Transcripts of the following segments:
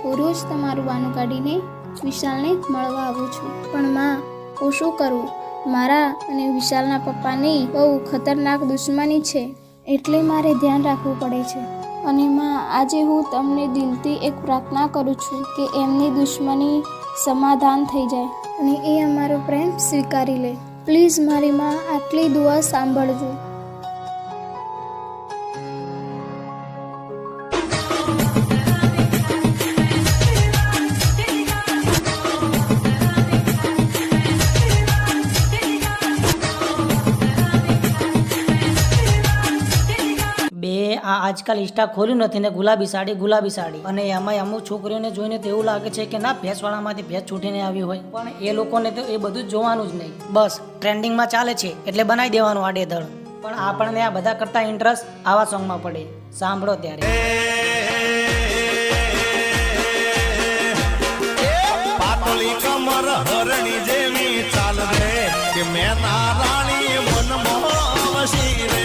હું રોજ તમારું બહાનું કાઢીને વિશાલને મળવા આવું છું, પણ માં હું શું કરું? મારા અને વિશાલના પપ્પાની બહુ ખતરનાક દુશ્મની છે, એટલે મારે ધ્યાન રાખવું પડે છે. અને માં, આજે હું તમને દિલથી એક પ્રાર્થના કરું છું કે એમની દુશ્મની સમાધાન થઈ જાય અને એ અમારો પ્રેમ સ્વીકારી લે. પ્લીઝ મારી માં, આટલી દુઆ સાંભળજો. આજકાલ ઇન્સ્ટા ખોલ્યું નથી ને ગુલાબી સાડી અને એમાં અમુક છોકરીઓને જોઈને તો એવું લાગે છે કે ના ભેંસવાળામાંથી ભેંસ છૂટીને આવી હોય, પણ એ લોકોને તો એ બધું જ જોવાનું જ નહીં. બસ ટ્રેન્ડિંગમાં ચાલે છે એટલે બનાવી દેવાનું આડેધડ. પણ આપણને આ બધા કરતા ઇન્ટરેસ્ટ આવા સોંગમાં પડે. સાંભળો ત્યારે પાતળી કમર હરણી જેવી ચાલ રે કે મેં રાણી મનમાં વસી રે.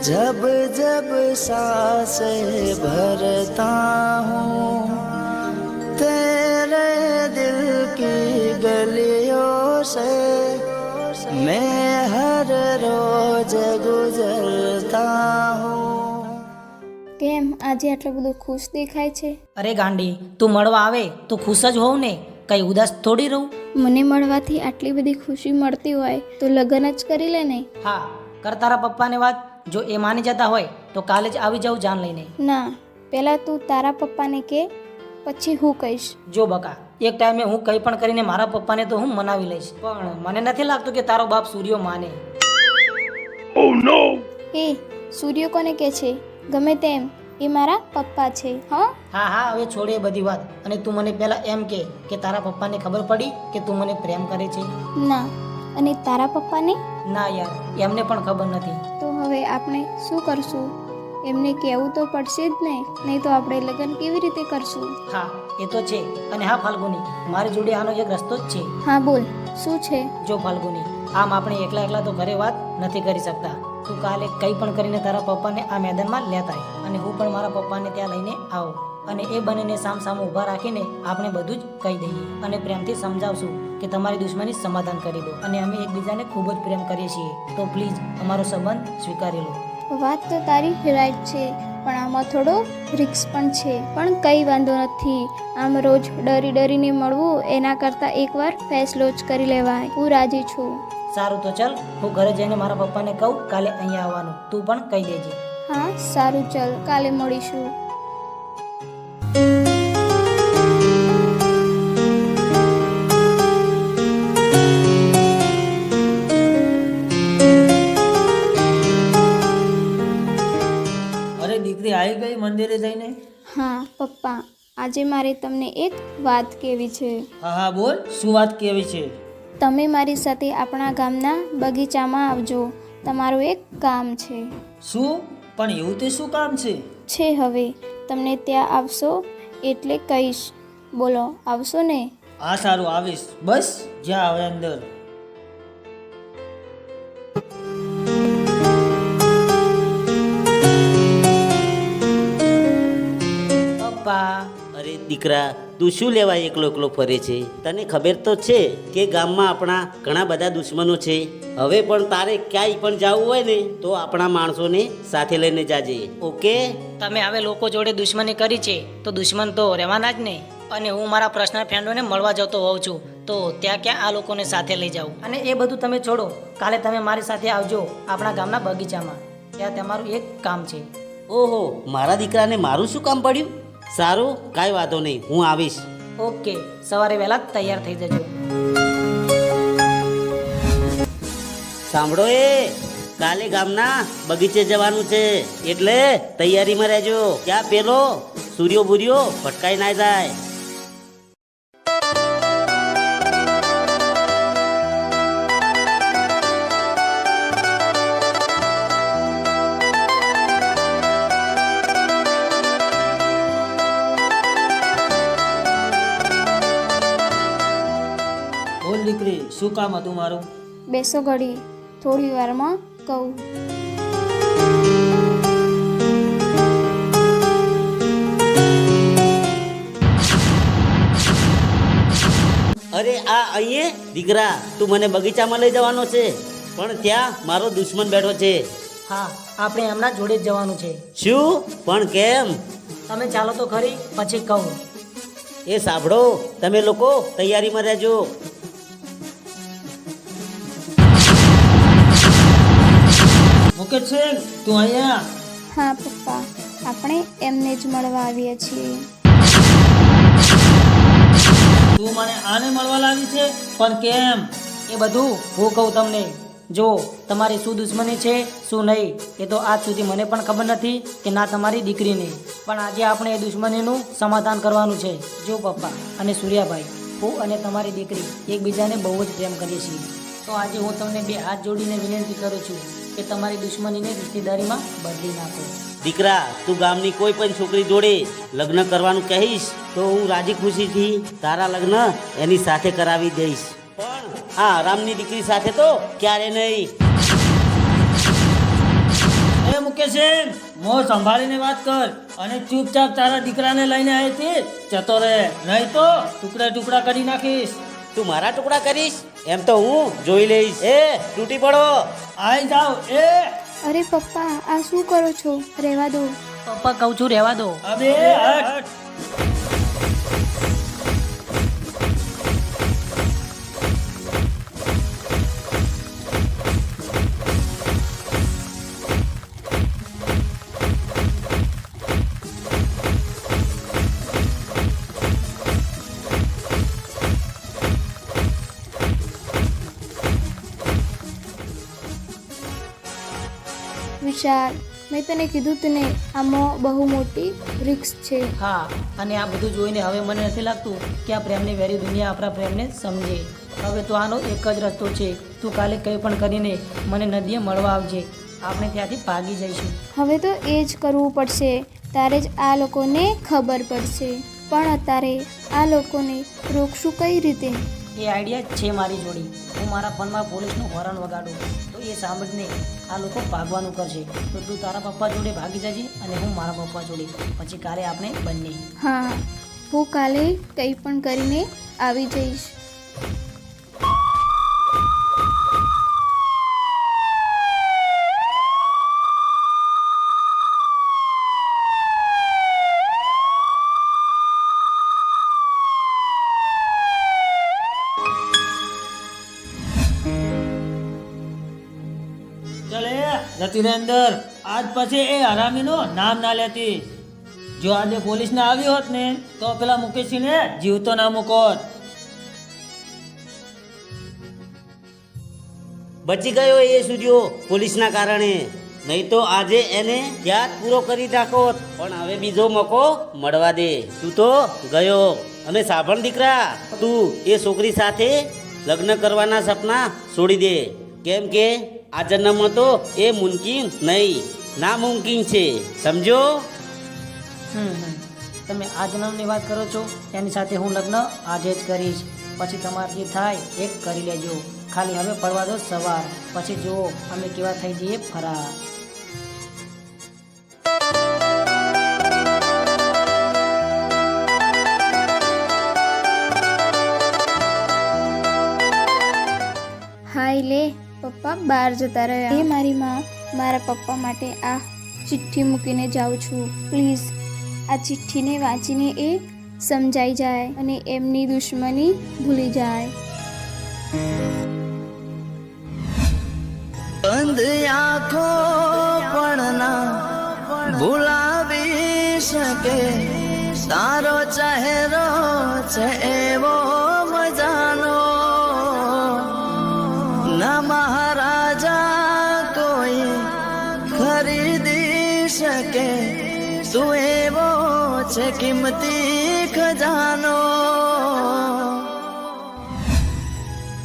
जब जब सांसें भरता हूँ तेरे दिल की गलियों से मैं हर रोज गुजरता हूँ. કેમ આજે આટલો બધો ખુશ દેખાય છે? અરે ગાંડી, તું મળવા આવે તો ખુશ જ હોઉં ને, કઈ ઉદાસ થોડી રહું. મને મળવાથી આટલી બધી ખુશી મળતી હોય તો લગ્ન જ કરી લે ને. હા, કર તારા પપ્પાને વાત. જો એ માની જતા હોય તો કાલે જ આવી જાઉં જાન લઈને. ના, પહેલા તું તારા પપ્પાને કે, પછી હું કહીશ. જો બકા, એક ટાઈમે હું કંઈ પણ કરીને મારા પપ્પાને તો હું મનાવી લઈશ, પણ મને નથી લાગતું કે તારો બાપ સૂર્યો માને. ઓ નો! એ સૂર્ય કોને કે છે? ગમે તેમ, એ મારા પપ્પા છે. હા હા, હવે છોડે બધી વાત અને તું મને પહેલા એમ કે તારા પપ્પાને ખબર પડી કે તું મને પ્રેમ કરે છે? ના. અને તારા પપ્પાને? ના યાર, એમને પણ ખબર નથી. તો હવે આપણે શું કરશું? એમને કહેવું તો પડશે જ ને, નહીં તો આપણે લગ્ન કેવી રીતે કરશું? હા, એ તો છે. અને હા ફાલ્ગુની, મારી જોડે આનો એક રસ્તો જ છે. હા બોલ, શું છે? જો ફાલ્ગુની, આમ આપણે એકલા તો ઘરે વાત નથી કરી શકતા. તું કાલે કંઈ પણ કરીને તારા પપ્પાને આ મેદાનમાં લેતા આય અને હું પણ મારા પપ્પાને ત્યાં લઈને આવું અને એ બંનેને સામ ઊભા રાખીને આપણે બધું જ કહી દઈએ અને પ્રેમથી સમજાવશું કે તમારી દુશ્મની સમાધાન કરી દો અને અમે એકબીજાને ખૂબ જ પ્રેમ કરીએ છીએ, તો પ્લીઝ અમારો સંબંધ સ્વીકારી લો. વાત તો તારી રાઈટ છે, પણ આમાં થોડો રિસ્ક પણ છે. પણ કંઈ વાંધો નથી, આમ રોજ ડરીને મળવું એના કરતાં એકવાર ફેસલો જ કરી લેવાય. હું રાજી છું. સારું, તો ચાલ હું ઘરે જઈને મારા પપ્પાને કહું કાલે અહીંયા આવવાનું. તું પણ કહી દેજે. હા સારું, ચાલ કાલે મળીશું. અરે દીકરી આવી ગઈ મંદિરે જઈને? હા પપ્પા, આજે મારે તમને એક વાત કહેવી છે. હા બોલ, શું વાત કહેવી છે? તમે મારી સાથે આપણા ગામના બગીચામાં આવજો, તમારું એક કામ છે. શું? પણ એવું તે શું કામ છે? હવે તમને ત્યાં આવશો એટલે કહીશ. બોલો, આવશો ને? હા સારું, આવીશ. બસ જા હવે અંદર. પપ્પા. અરે દીકરા, તું શું લેવા એકલો ફરે છે? તને ખબર તો છે કે ગામમાં આપણા ઘણા બધા દુશ્મનો છે. હવે પણ તારે ક્યાંય પણ જવું હોય ને તો આપણા માણસોને સાથે લઈને જાજે, ઓકે? તમે હવે લોકો જોડે દુશ્મની કરી છે તો દુશ્મન તો રહેવાના જ ને. અને હું મારા પર્સનલ ફ્રેન્ડોને મળવા જતો હોઉં છું, તો ત્યાં ક્યાં આ લોકોને સાથે લઈ જાઉં? અને એ બધું તમે છોડો, કાલે તમે મારી સાથે આવજો આપણા ગામના બગીચામાં. ત્યાં તમારું એક કામ છે. ઓહો, મારા દીકરાને મારું શું કામ પડ્યું? સારું, કાંઈ વાંધો નહીં, હું આવીશ. ઓકે, સવારે વહેલા તૈયાર થઈ જજો. સાંભળો, કાલે ગામના બગીચે જવાનું છે એટલે તૈયારીમાં રહેજો. ક્યાં પેલો સૂર્યો બુર્યો ભટકાઈ ના જાય. શું કામ હતું મારું? બેસો ઘડી, થોડી વારમાં કહું. અરે આ અહીંયા દીકરા, તું મને બગીચામાં લઈ જવાનો છે, પણ ત્યાં મારો દુશ્મન બેઠો છે. હા, આપણે એમના જોડે જ જવાનું છે. શું? પણ કેમ? તમે ચાલો તો ખરી, પછી કહું. એ સાંભળો, તમે લોકો તૈયારીમાં રહેજો. મુકેશસિંહ, તું અહીંયા. હા પપ્પા, આપણે એમને જ મળવા આવીએ છીએ. તું મને આને મળવા લાવી છે, પણ કેમ? એ બધું હું કહું તમને. જો તમારી શું દુશ્મની છે શું નહીં એ તો આજ સુધી મને પણ ખબર નથી કે ના તમારી દીકરીને. પણ આજે આપણે એ દુશ્મનીનું સમાધાન કરવાનું છે. જો પપ્પા અને સૂર્યાભાઈ, હું અને તમારી દીકરી એકબીજાને બહુ જ પ્રેમ કરીએ છીએ. તો આજે હું તમને બે હાથ જોડીને વિનંતી કરું છું કે તમારી દુશ્મનીને રિશ્તેદારીમાં બદલી નાખો. દીકરા, તું ગામની કોઈ પણ છોકરી જોડે લગ્ન કરવાનું કહીશ તો હું રાજી ખુશીથી તારા લગ્ન એની સાથે કરાવી દઈશ, પણ આ આરામની દીકરી સાથે તો ક્યારે નહીં. એ મુકેશસિંહ, મોં સંભાળીને વાત કર અને ચૂપચાપ તારા દીકરાને લઈને અહીંથી જતો રહે, નહીં તો ટુકડા ટુકડા કરી નાખીશ. તું મારા ટુકડા કરીશ એમ તો હું જોઈ લઈશ. એ તૂટી પડો. આઈ જાઓ. એ અરે પપ્પા, આ શું કરો છો? રહેવા દો. પપ્પા કહું છું રહેવા દો. અબે હટ. વિશાલ, મેં તને કીધું તું ને, આમાં બહુ મોટી રિસ્ક છે. હા, અને આ બધું જોઈને હવે મને નથી લાગતું કે આ પ્રેમની વેરી દુનિયા આપણા પ્રેમને સમજે. હવે તો આનો એક જ રસ્તો છે. તું કાલે કંઈ પણ કરીને મને નદીએ મળવા આવજે. આપણે ત્યાંથી ભાગી જઈશું. હવે તો એ જ કરવું પડશે. તારે જ આ લોકોને ખબર પડશે. પણ અત્યારે આ લોકોને રોકશું કઈ રીતે? એ આઈડિયા જ છે મારી જોડી. હું મારા ફોનમાં પોલીસનું હોર્ન વગાડું તો એ સાંભળીને આ લોકો ભાગવાનું કરશે. તો તું તારા પપ્પા જોડે ભાગી જજે અને હું મારા પપ્પા જોડે. પછી કાલે આપણે બંને. હા, હું કાલે કંઈ પણ કરીને આવી જઈશ. ચલે જતી રહે અંદર. આજ પછી એ હરામીનું નામ ના લેતી. જો આજે પોલીસને આવી હોત ને તો પેલા મુકેશસિંહને જીવતો ના મૂકોત. બચી ગયો એ સૂર્યો પોલીસના કારણે, નહીં તો આજે એને યાદ પૂરો કરી નાખો. પણ હવે બીજો મોકો મળવા દે. તું તો ગયો. અને સાંભળ દીકરા, તું એ છોકરી સાથે લગ્ન કરવાના સપના છોડી દે, કેમ કે આ જન્મમાં તો એ મુમકિન નહીં, નામુમકિન છે, સમજો? તમે આ જન્મની વાત કરો છો, એની સાથે હું લગ્ન આજે જ કરીશ. પછી તમારે જે થાય એ કરી લેજો. ખાલી હવે પડવા દો સવાર, પછી જુઓ અમે કેવા થઈ જઈએ ફરાર. હાય લે, પપ્પા બહાર જતા રહ્યા. એ મારી માં મારા પપ્પા માટે આ ચિઠ્ઠી મૂકીને જાઉં છું. પ્લીઝ આ ચિઠ્ઠીને વાંચીને એ સમજાઈ જાય અને એમની દુશ્મની ભૂલી જાય. બંધ આંખો પણ ના ભૂલાવી શકે તારો ચહેરો છે એવો મજાનો. ના મહારાજા કોઈ ખરીદી શકે તું એવો છે કિંમતી ખજાનો.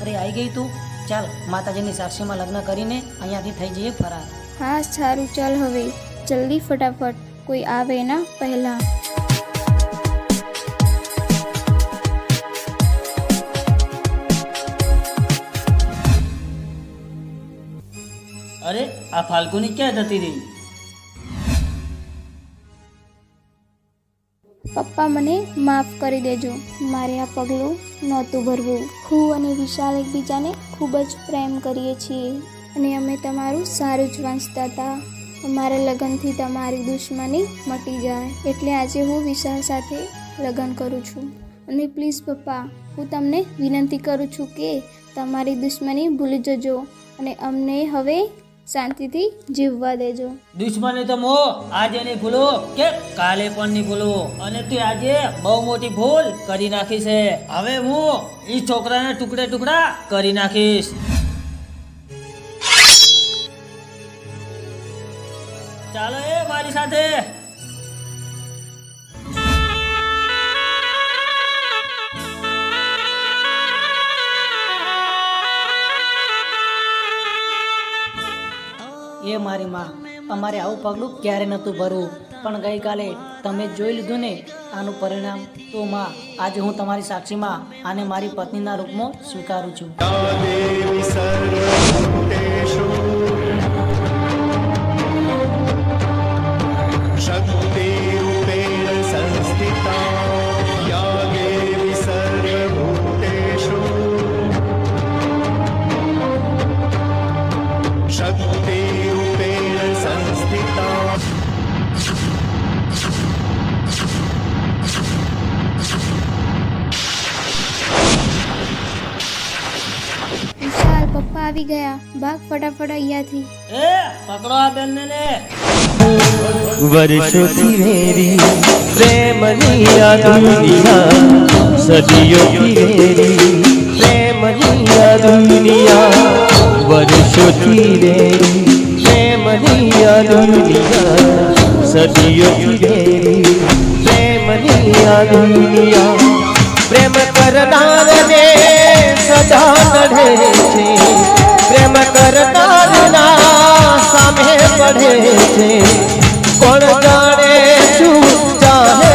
અરે આવી ગઈ તું. ચાલ માતાજીની સાક્ષીમાં લગ્ન કરીને અહીંયાથી થઈ જઈએ ફરાર. હા સારું, ચાલ હવે જલ્દી ફટાફટ, કોઈ આવે ના પહેલાં. અરે આ ફાલ્ગુની ક્યાં જતી રહી? પપ્પા મને માફ કરી દેજો, મારે આ પગલું નહોતું ભરવું. હું અને વિશાલ એકબીજાને ખૂબ જ પ્રેમ કરીએ છીએ અને અમે તમારું સારું જ વાંચતા હતા. અમારા લગ્નથી તમારી દુશ્મની મટી જાય એટલે આજે હું વિશાલ સાથે લગ્ન કરું છું. અને પ્લીઝ પપ્પા, હું તમને વિનંતી કરું છું કે તમારી દુશ્મની ભૂલી જજો અને અમને હવે શાંતિથી જીવવા દેજો. દુશ્મની તો મો આજે નહીં ભૂલો કે કાલે પણ નહીં ભૂલો. અને તું આજે બહુ મોટી ભૂલ કરી નાખી છે. હવે હું એ છોકરાને ટુકડે ટુકડા કરી નાખીશ. ચાલો એ મારી સાથે. એ મારી માં, અમારે આવું પગલું ક્યારે નહોતું ભરવું, પણ ગઈકાલે તમે જોઈ લીધું ને આનું પરિણામ. તો માં, આજે હું તમારી સાક્ષીમાં આને મારી પત્નીના રૂપમાં સ્વીકારું છું. देवी सर्वभूतेषु शक्तिरूपेण संस्थिता या देवी सर्वभूतेषु शक्तिरूपेण संस्थिता વિશાલ, પપ્પા આવી ગયા. ભાગ ફટાફટ અહીંયાથી. એ પકડો આ બેનને ને. વર્ષોથી વેરી પ્રેમની આ દુનિયા, સદીઓથી વેરી પ્રેમની આ દુનિયા, વર્ષોથી વેરી પ્રેમની આ દુનિયા, સદીઓથી વેરી પ્રેમની આ દુનિયા. પ્રેમ કરનારને સદા નડે છે, પ્રેમ કરનારના સામે પડે છે. કોણ જાણે શું ચાહે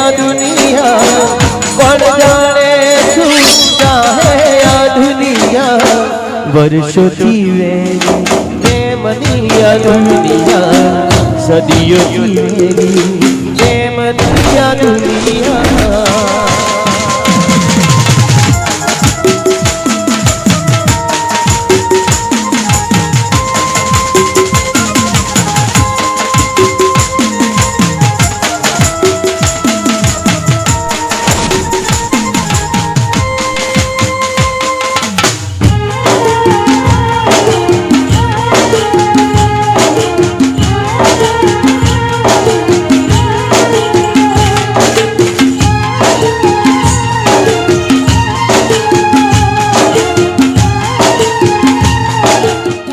આ દુનિયા, કોણ જાણે શું ચાહે આ દુનિયા. વર્ષોથી વેરી પ્રેમની આ દુનિયા, સદીઓથી વેરી પ્રેમની આ દુનિયા.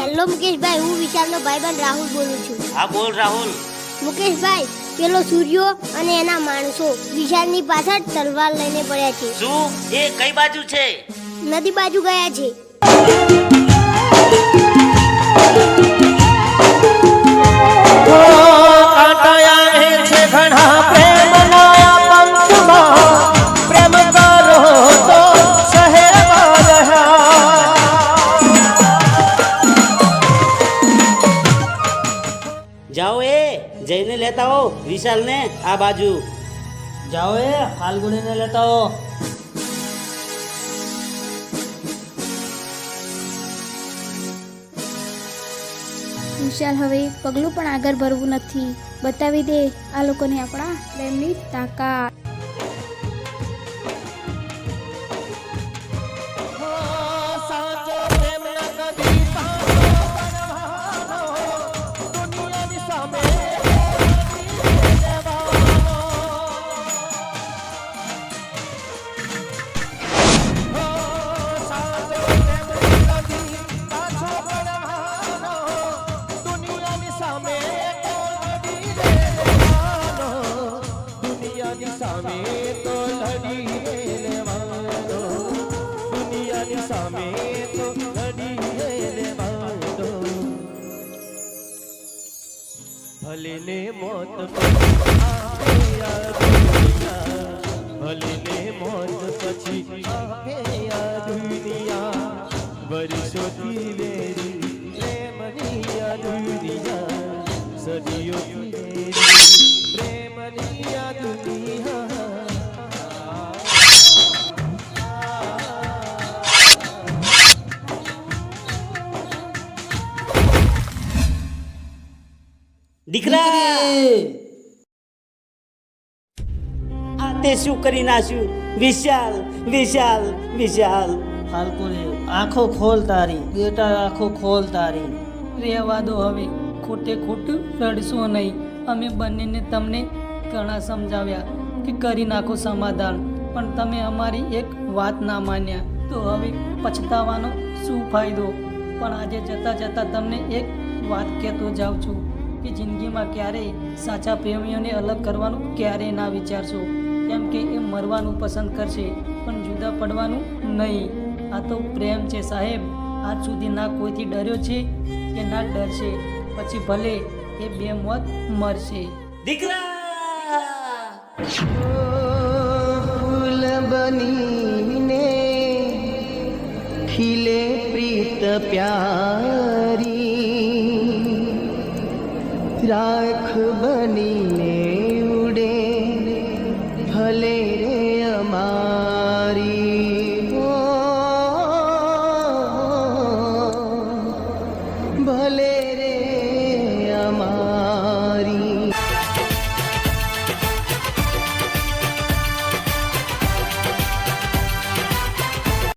હેલો મુકેશભાઈ, હું વિશાલનો ભાઈબંધ રાહુલ બોલું છું. હા બોલ રાહુલ. મુકેશભાઈ, પેલો સૂર્યો અને એના માણસો વિશાલની પાછળ તલવાર લઈને પડ્યા છે. શું એ કઈ બાજુ છે? નદી બાજુ ગયા છે. કાંટાયા છે ઘણા પ્રેમના પંખમાં, પ્રેમ કરો તો શહેરમાં રહ્યા. જાઓ એ જઈને લેતા હો વિશાલને આ બાજુ. જાઓ એ ફાલ્ગુનીને લેતા હો. વિશાલ, હવે એક પગલું પણ આગળ ભરવું નથી. બતાવી દે આ લોકોને આપણા પ્રેમની તાકાત. સાચો પ્રેમ ન કદી પામવાનો, દુનિયાની સામે સાચો પ્રેમ ન કદી પાછો પડવાનો, દુનિયાની સામે દુનિયાની સામે તો લડી લેવાનો, દુનિયાની સામે તો લડી લેવાનો. ભલે ને મોત પછી આવે આ દુનિયા, ભલે ને મોત પછી આવે આ દુનિયા. વર્ષોથી વેરી પ્રેમની સદીઓથી રહેલી પ્રેમની આ દુનિયા. દીકરા આ તે શું કરી નાખ્યું? વિશાલ વિશાલ વિશાલ ફાલ્ગુને આંખો ખોલ તારી બેટા, આંખો ખોલ તારી. રહેવા દો હવે, ખોટે ખોટું રડશો નહીં. અમે બંનેને તમને ઘણા સમજાવ્યા કે કરી નાખો સમાધાન, પણ તમે અમારી એક વાત ના માન્યા. તો હવે પછતાવાનો શું ફાયદો? પણ આજે જતાં જતાં તમને એક વાત કહેતો જાઉં છું કે જિંદગીમાં ક્યારેય સાચા પ્રેમીઓને અલગ કરવાનું ક્યારેય ના વિચારશો, કેમ કે એ મરવાનું પસંદ કરશે પણ જુદા પડવાનું નહીં. આ તો પ્રેમ છે સાહેબ. આજ સુધી ના કોઈથી ડર્યો છે કે ના ડરશે. પછી ભલે એ બે મોત મરશે. દીકરા ફૂલ બનીને ખીલે પ્રીત પ્યારી, રાખ બનીને